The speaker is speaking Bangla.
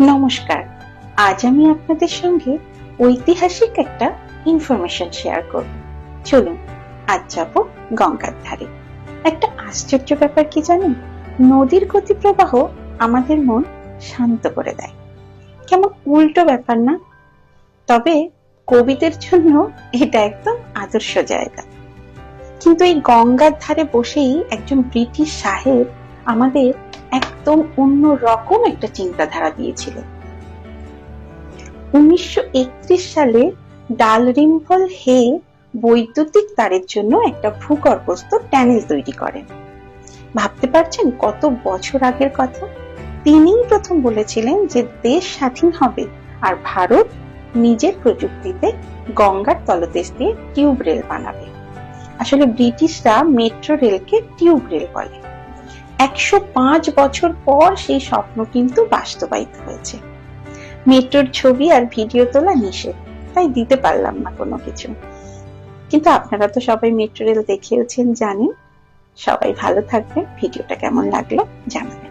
নমস্কার। আজ আমি আপনাদের সঙ্গে ঐতিহাসিক একটা ইনফরমেশন শেয়ার করব। চলুন আজ যাব গঙ্গার ধারে। একটা আশ্চর্য ব্যাপার কি জানেন, নদীর গতি প্রবাহ আমাদের মন শান্ত করে দেয়। কেমন উল্টো ব্যাপার না? তবে কবিদের জন্য এটা একদম আদর্শ জায়গা। কিন্তু এই গঙ্গার ধারে বসেই একজন ব্রিটিশ সাহেব আমাদের একদম অন্য রকম একটা চিন্তাধারা দিয়েছিলেন। 1931 সালে ডালরিম্পল হে বৈদ্যুতিক তারের জন্য একটা ভূগর্ভস্থ ট্যানেল তৈরি করেন। ভাবতে পারছেন কত বছর আগের কথা? তিনিই প্রথম বলেছিলেন যে দেশ স্বাধীন হবে আর ভারত নিজের প্রযুক্তিতে গঙ্গার তলদেশ দিয়ে টিউব রেল বানাবে। আসলে ব্রিটিশরা মেট্রো রেলকে টিউব রেল বলে। 105 বছর পর সেই স্বপ্ন কিন্তু বাস্তবায়িত হয়েছে। মেট্রোর ছবি আর ভিডিও তোলা নিষেধ, তাই দিতে পারলাম না কোনো কিছু। কিন্তু আপনারা তো সবাই মেট্রো রেল দেখেওছেন, জানেন। সবাই ভালো থাকবেন। ভিডিওটা কেমন লাগলো জানাবেন।